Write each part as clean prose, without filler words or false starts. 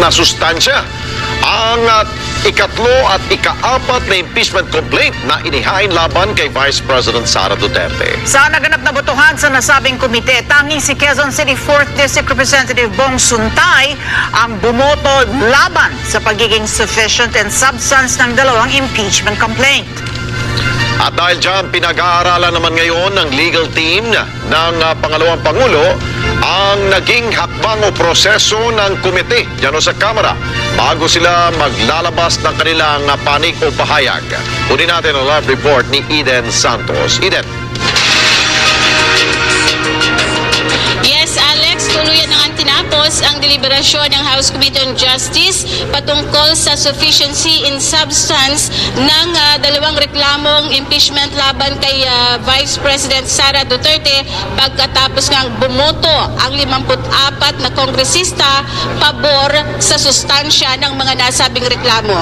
na sustansya ang ikatlo at ikaapat na impeachment complaint na inihain laban kay Vice President Sara Duterte. Sa naganap na botohan sa nasabing komite, tanging si Quezon City 4th District Representative Bong Suntay ang bumoto laban sa pagiging sufficient and substance ng dalawang impeachment complaint. At dahil dyan, pinag-aaralan naman ngayon ng legal team ng pangalawang Pangulo ang naging hakbang o proseso ng komite dyan sa Kamara bago sila maglalabas ng kanilang panig o pahayag. Kunin natin ang live report ni Eden Santos. Eden. Yes, Alex, tuluyan na ang tinapos ang deliberasyon ng House Committee on Justice patungkol sa sufficiency in substance ng dalawang reklamong impeachment laban kay Vice President Sara Duterte pagkatapos ngang bumoto ang 54 na kongresista pabor sa sustansya ng mga nasabing reklamo.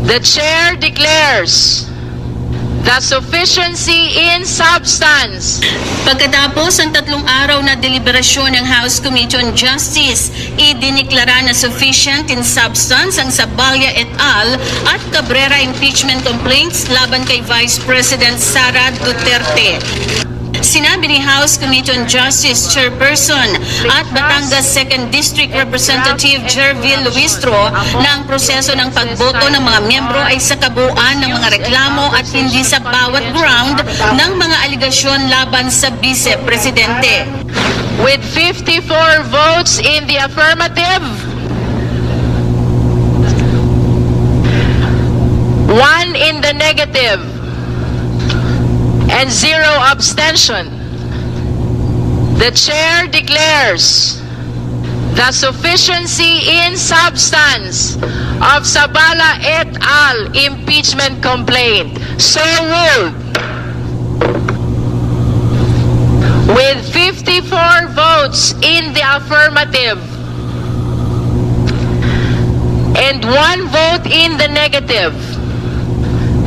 The chair declares the sufficiency in substance. Pagkatapos ang 3 araw na deliberasyon ng House Committee on Justice, idiniklara na sufficient in substance ang Zabalya et al. At Cabrera impeachment complaints laban kay Vice President Sara Duterte. Sinabi ni House Committee on Justice Chairperson at Batangas 2nd District Representative Jervil Luistro na ang proseso ng pagboto ng mga miyembro ay sa kabuuan ng mga reklamo at hindi sa bawat ground ng mga aligasyon laban sa Vice Presidente. With 54 votes in the affirmative, 1 in the negative, and 0 abstention, the chair declares the sufficiency in substance of Zabala et al. Impeachment complaint. So ruled. With 54 votes in the affirmative and 1 vote in the negative,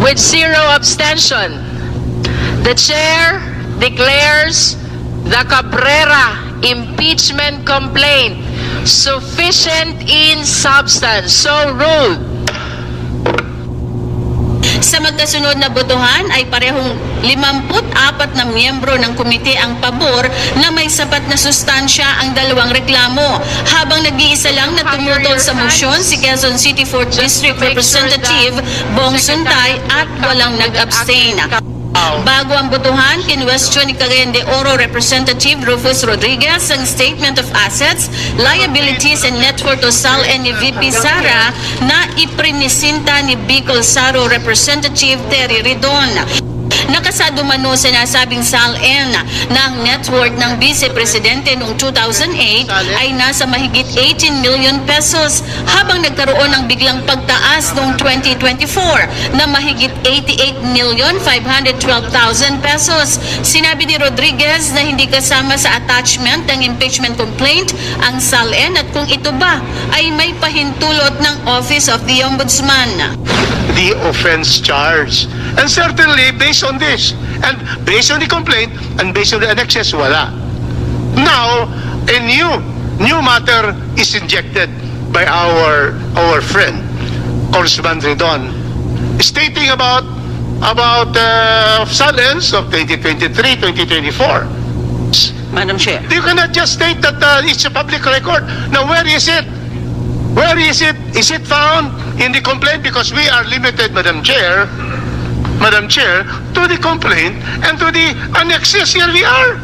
with 0 abstention, the chair declares the Cabrera impeachment complaint sufficient in substance. So ruled. Sa magkasunod na botohan ay parehong 54 na miyembro ng komite ang pabor na may sapat na sustansya ang dalawang reklamo, habang nag-iisa lang na tumutol sa motion si Quezon City 4th District Representative Bong Suntay at walang nag-abstain. Bago ang botohan, kinwestiyon ni Cagayan de Oro Representative Rufus Rodriguez ang Statement of Assets, Liabilities and Net Worth o SALN ni VP Sara na iprinisinta ni Bicol Saro Representative Terry Ridon. Nakasado mano sa nasabing SALN na ang net worth ng Vice Presidente noong 2008 ay nasa mahigit 18 million pesos, habang nagkaroon ng biglang pagtaas noong 2024 na mahigit 88,512,000 pesos. Sinabi ni Rodriguez na hindi kasama sa attachment ng impeachment complaint ang SALN at kung ito ba ay may pahintulot ng Office of the Ombudsman. The offense charge. And certainly, based on this, and based on the complaint, and based on the annexes, wala. Now, a new matter is injected by our friend, Congressman Ridon, stating about silence of 2023, 2024. Madam Chair. You cannot just state that it's a public record. Now, where is it? Where is it? Is it found in the complaint? Because we are limited, Madam Chair, to the complaint and to the annexes. Here we are.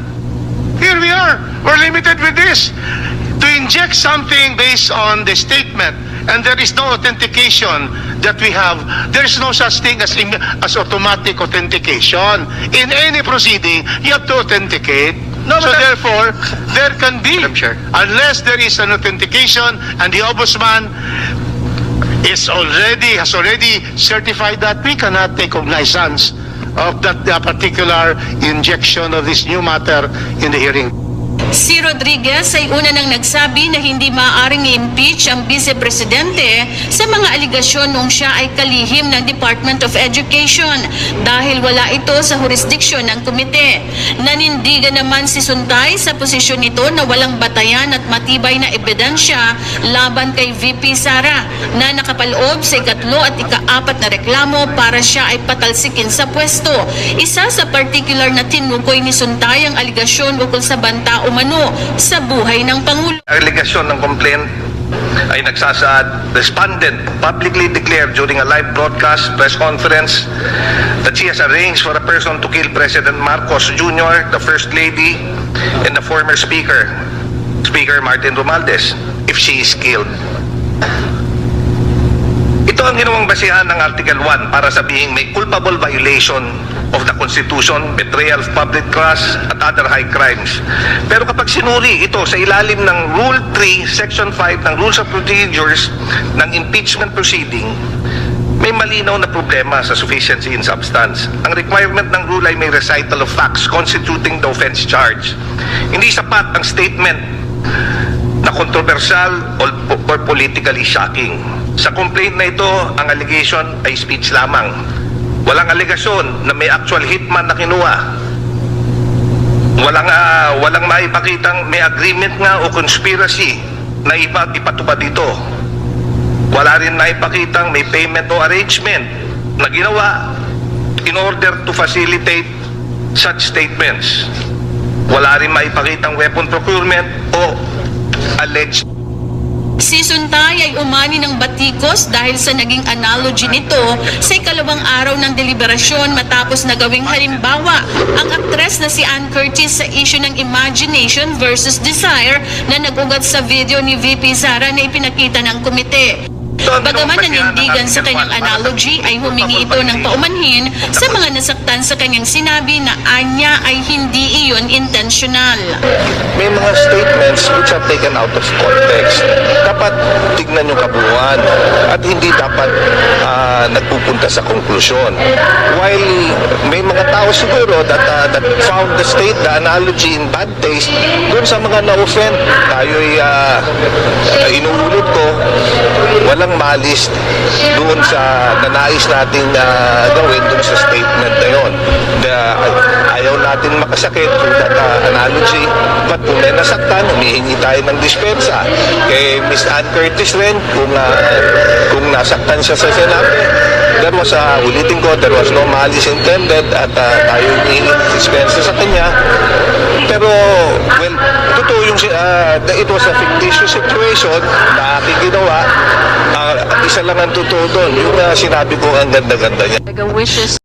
We're limited with this. To inject something based on the statement, and there is no authentication that we have. There is no such thing as automatic authentication. In any proceeding, you have to authenticate. So therefore, there can be, unless there is an authentication and the Ombudsman has already certified that, we cannot take cognizance of that particular injection of this new matter in the hearing. Si Rodriguez ay una nang nagsabi na hindi maaaring i-impeach ang vice-presidente sa mga aligasyon noong siya ay kalihim ng Department of Education dahil wala ito sa jurisdiksyon ng komite. Nanindigan naman si Suntay sa posisyon nito na walang batayan at matibay na ebidensya laban kay VP Sara na nakapaloob sa ikatlo at ika-4 na reklamo para siya ay patalsikin sa pwesto. Isa sa particular na tinukoy ni Suntay ang aligasyon ukol sa banta umano sa buhay ng Pangulo. Allegation ng complaint ay nagsasaad, respondent publicly declared during a live broadcast press conference that she has arranged for a person to kill President Marcos Jr., the First Lady, and the former Speaker Martin Romualdez, if she is killed. Ito ang ginawang basihan ng Article 1 para sabihing may culpable violation of the Constitution, betrayal of public trust, at other high crimes. Pero kapag sinuri ito sa ilalim ng Rule 3, Section 5 ng Rules of Procedures ng impeachment proceeding, may malinaw na problema sa sufficiency in substance. Ang requirement ng rule ay may recital of facts constituting the offense charge. Hindi sapat ang statement na controversial or politically shocking. Sa complaint na ito, ang allegation ay speech lamang. Walang alegasyon na may actual hitman na kinuha. Walang maipakitang may agreement nga o conspiracy na ipatupad dito. Wala rin maipakitang may payment o arrangement na ginawa in order to facilitate such statements. Wala rin maipakitang weapon procurement o alleged. Si Suntay ay umani ng batikos dahil sa naging analogy nito sa ikalawang araw ng deliberasyon matapos na gawing halimbawa ang aktres na si Ann Curtis sa issue ng Imagination versus Desire na nag-ugat sa video ni VP Sara na ipinakita ng komite. Bagaman nanindigan sa kanyang analogy ay humingi ito ng paumanhin sa mga nasaktan sa kanyang sinabi na anya ay hindi iyon intentional. May mga statements which are taken out of context. Dapat tignan yung kabuuan at hindi dapat nagpupunta sa konklusyon. While may mga tao siguro that found the analogy in bad taste, doon sa mga na-offend, tayo'y inuulit ko, walang malis doon sa nanais nating gawin doon sa statement na yun. Ayaw natin makasakit through that analogy, but kung may nasaktan, humihingi tayo ng dispensa. Kay Miss Ann Curtis rin, kung nasaktan siya sa sinabi, ulitin ko, there was no malice intended at tayo humihingi ng dispensa sa kanya. Pero, well, totoo yung it was a fictitious situation na aking ginawa. Isa lang ang totoo doon, yung sinabi ko ang ganda-ganda niya. Wishes